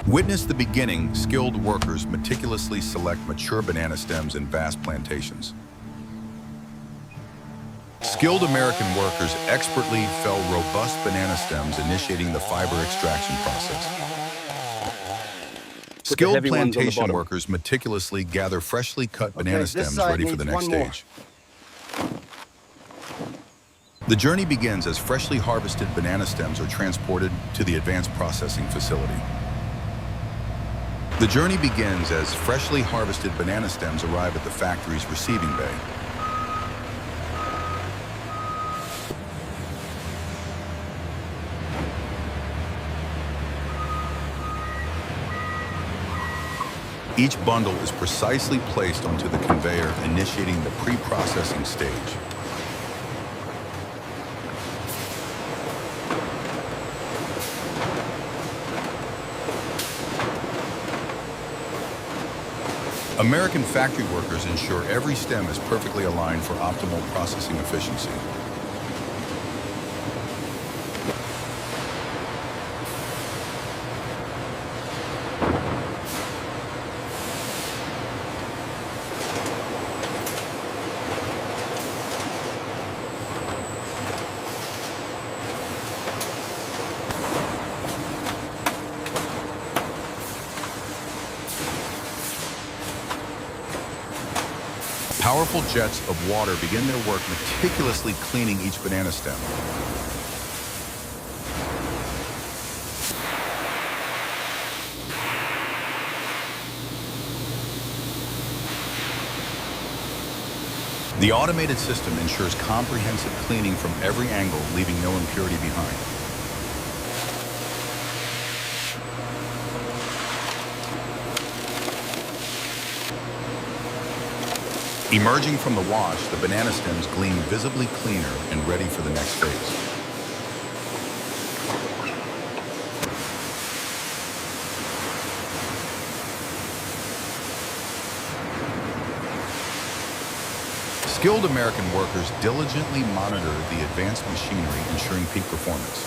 Witness the beginning. Skilled workers meticulously select mature banana stems in vast plantations. Skilled American workers expertly fell robust banana stems, initiating the fiber extraction process. Skilled plantation workers meticulously gather freshly cut banana stems ready for the next stage. The journey begins as freshly harvested banana stems are transported to the advanced processing facility. The journey begins as freshly harvested banana stems arrive at the factory's receiving bay. Each bundle is precisely placed onto the conveyor, initiating the pre-processing stage. American factory workers ensure every stem is perfectly aligned for optimal processing efficiency. Powerful jets of water begin their work meticulously cleaning each banana stem. The automated system ensures comprehensive cleaning from every angle, leaving no impurity behind. Emerging from the wash, the banana stems gleam visibly cleaner and ready for the next phase. Skilled American workers diligently monitor the advanced machinery, ensuring peak performance.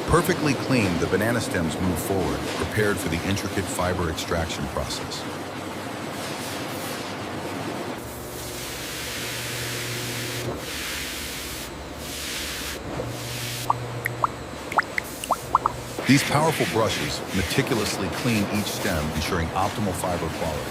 Perfectly cleaned, the banana stems move forward, prepared for the intricate fiber extraction process. These powerful brushes meticulously clean each stem, ensuring optimal fiber quality.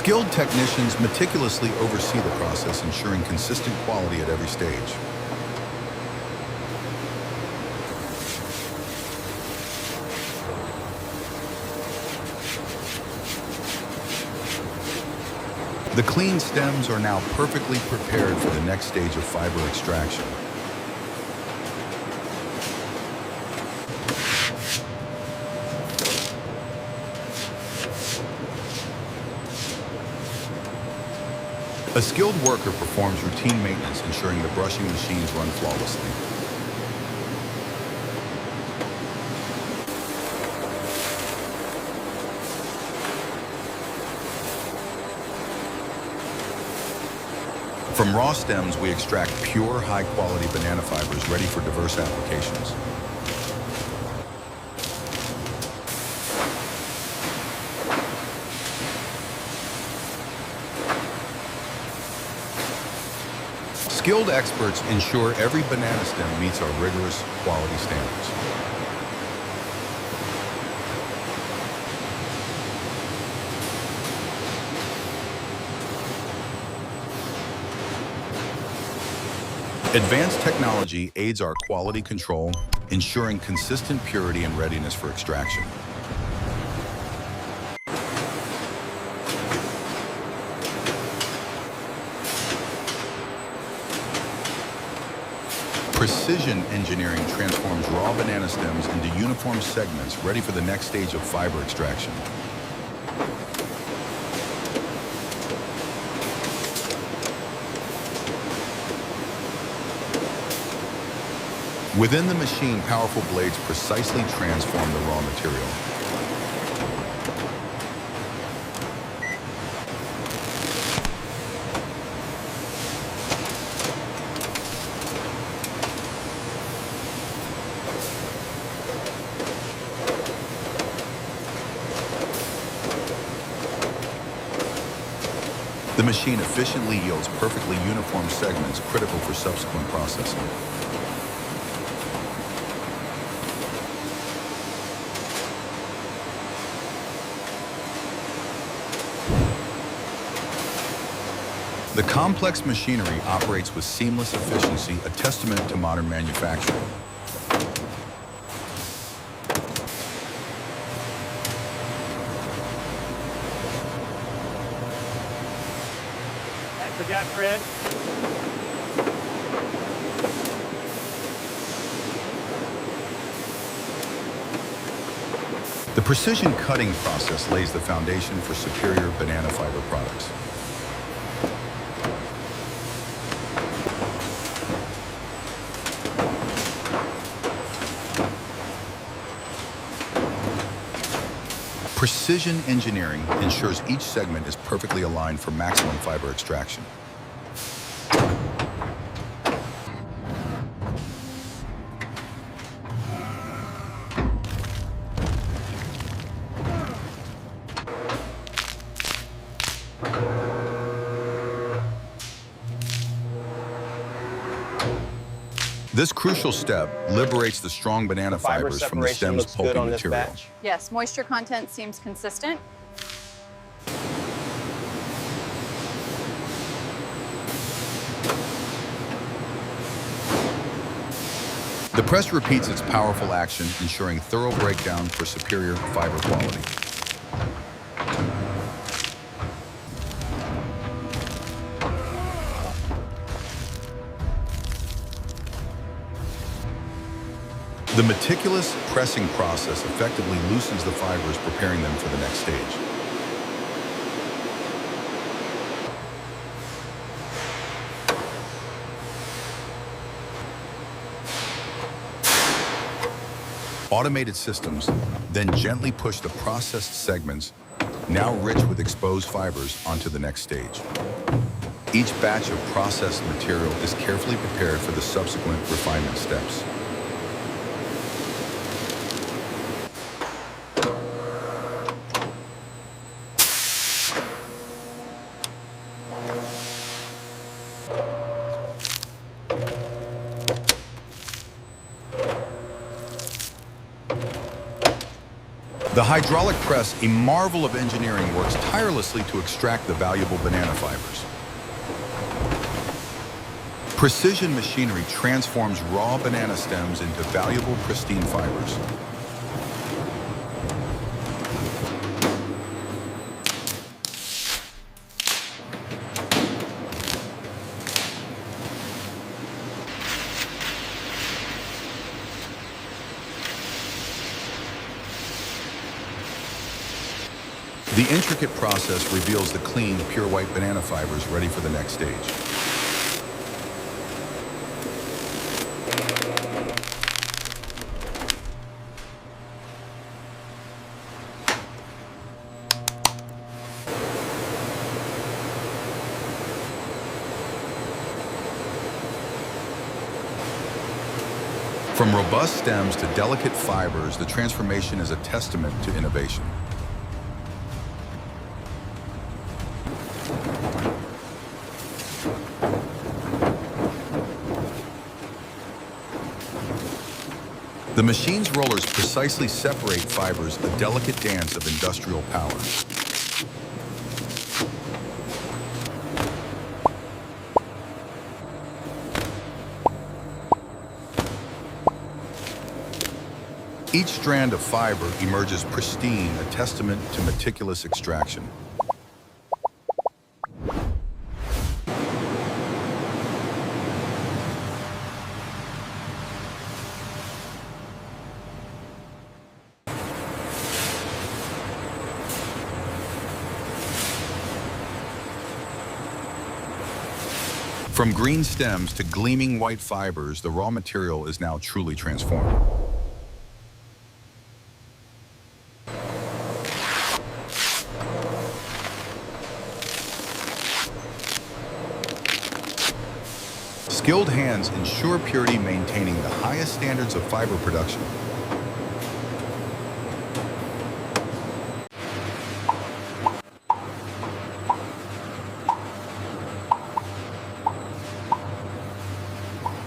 Skilled technicians meticulously oversee the process, ensuring consistent quality at every stage. The clean stems are now perfectly prepared for the next stage of fiber extraction. A skilled worker performs routine maintenance, ensuring the brushing machines run flawlessly. From raw stems, we extract pure, high-quality banana fibers ready for diverse applications. Skilled experts ensure every banana stem meets our rigorous quality standards. Advanced technology aids our quality control, ensuring consistent purity and readiness for extraction. Precision engineering transforms raw banana stems into uniform segments ready for the next stage of fiber extraction. Within the machine, powerful blades precisely transform the raw material. The machine efficiently yields perfectly uniform segments critical for subsequent processing. The complex machinery operates with seamless efficiency, a testament to modern manufacturing. Forgot, Fred. The precision cutting process lays the foundation for superior banana fiber products. Precision engineering ensures each segment is perfectly aligned for maximum fiber extraction. This crucial step liberates the strong banana fibers from the stem's pulpy material. Yes, moisture content seems consistent. The press repeats its powerful action, ensuring thorough breakdown for superior fiber quality. The meticulous pressing process effectively loosens the fibers, preparing them for the next stage. Automated systems then gently push the processed segments, now rich with exposed fibers, onto the next stage. Each batch of processed material is carefully prepared for the subsequent refinement steps. The hydraulic press, a marvel of engineering, works tirelessly to extract the valuable banana fibers. Precision machinery transforms raw banana stems into valuable, pristine fibers. The intricate process reveals the clean, pure white banana fibers ready for the next stage. From robust stems to delicate fibers, the transformation is a testament to innovation. The machine's rollers precisely separate fibers, a delicate dance of industrial power. Each strand of fiber emerges pristine, a testament to meticulous extraction. From green stems to gleaming white fibers, the raw material is now truly transformed. Skilled hands ensure purity, maintaining the highest standards of fiber production.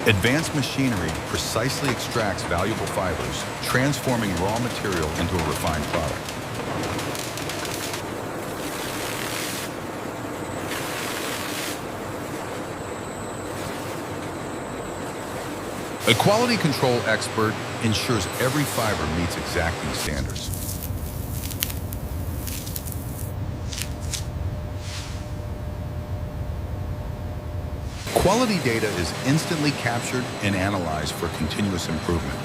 Advanced machinery precisely extracts valuable fibers, transforming raw material into a refined product. A quality control expert ensures every fiber meets exacting standards. Quality data is instantly captured and analyzed for continuous improvement.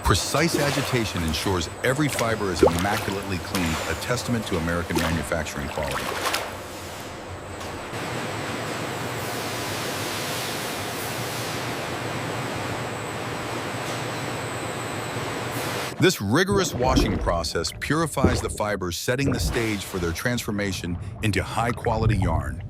Precise agitation ensures every fiber is immaculately cleaned, a testament to American manufacturing quality. This rigorous washing process purifies the fibers, setting the stage for their transformation into high-quality yarn.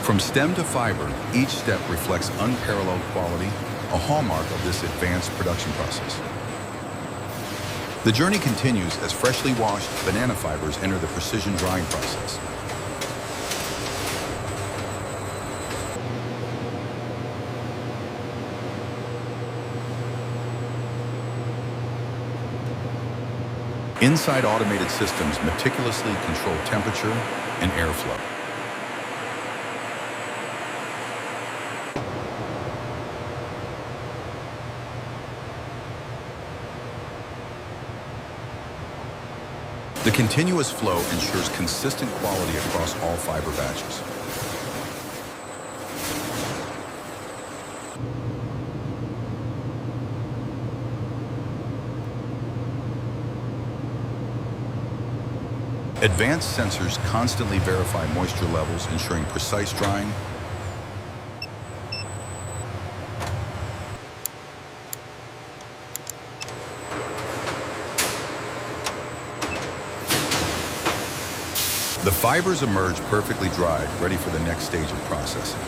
From stem to fiber, each step reflects unparalleled quality, a hallmark of this advanced production process. The journey continues as freshly washed banana fibers enter the precision drying process. Inside automated systems meticulously control temperature and airflow. The continuous flow ensures consistent quality across all fiber batches. Advanced sensors constantly verify moisture levels, ensuring precise drying. The fibers emerge perfectly dried, ready for the next stage of processing.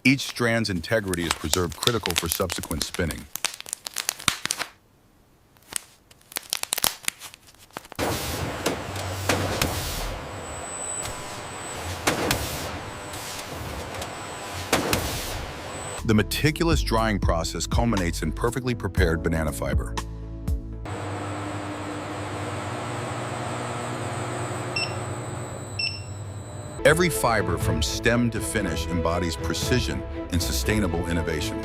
Each strand's integrity is preserved, critical for subsequent spinning. The meticulous drying process culminates in perfectly prepared banana fiber. Every fiber from stem to finish embodies precision and sustainable innovation.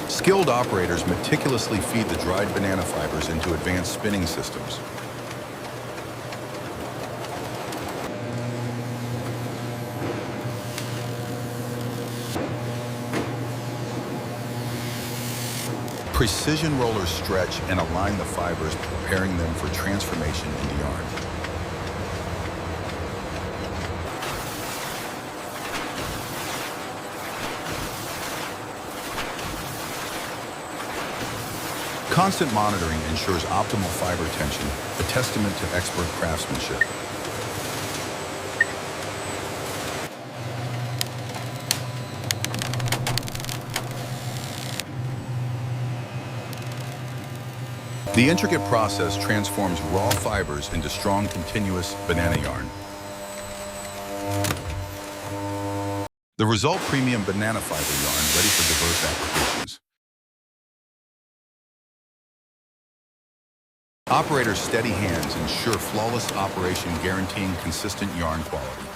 Skilled operators meticulously feed the dried banana fibers into advanced spinning systems. Precision rollers stretch and align the fibers, preparing them for transformation into yarn. Constant monitoring ensures optimal fiber tension, a testament to expert craftsmanship. The intricate process transforms raw fibers into strong, continuous banana yarn. The result: premium banana fiber yarn ready for diverse applications. Operators' steady hands ensure flawless operation, guaranteeing consistent yarn quality.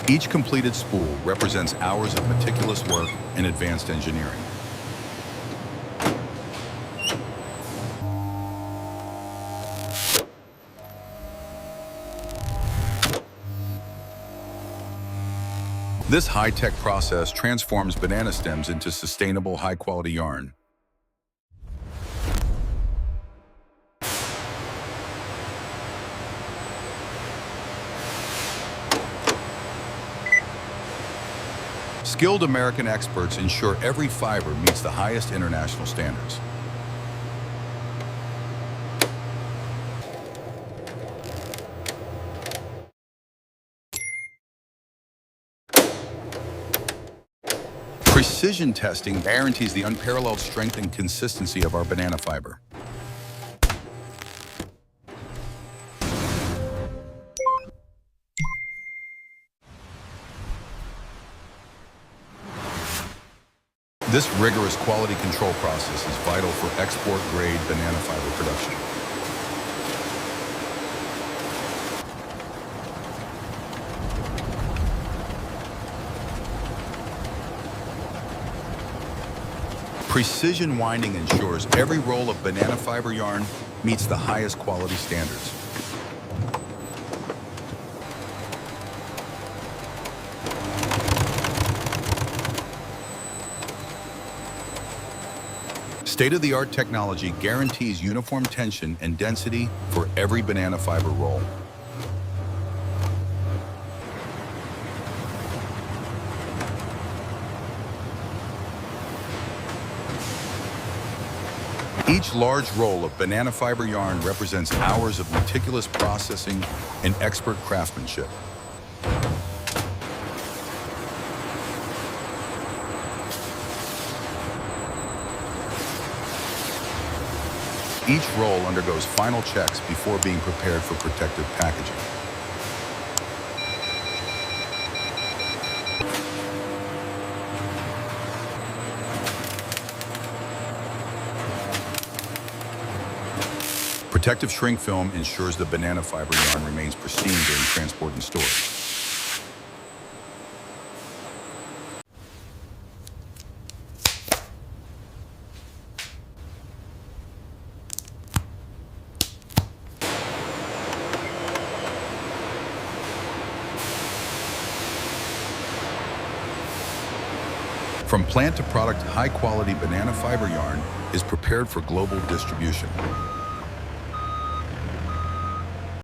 Each completed spool represents hours of meticulous work and advanced engineering. This high-tech process transforms banana stems into sustainable, high-quality yarn. Skilled American experts ensure every fiber meets the highest international standards. Precision testing guarantees the unparalleled strength and consistency of our banana fiber. This rigorous quality control process is vital for export-grade banana fiber production. Precision winding ensures every roll of banana fiber yarn meets the highest quality standards. State-of-the-art technology guarantees uniform tension and density for every banana fiber roll. Each large roll of banana fiber yarn represents hours of meticulous processing and expert craftsmanship. Each roll undergoes final checks before being prepared for protective packaging. Protective shrink film ensures the banana fiber yarn remains pristine during transport and storage. From plant to product, high-quality banana fiber yarn is prepared for global distribution.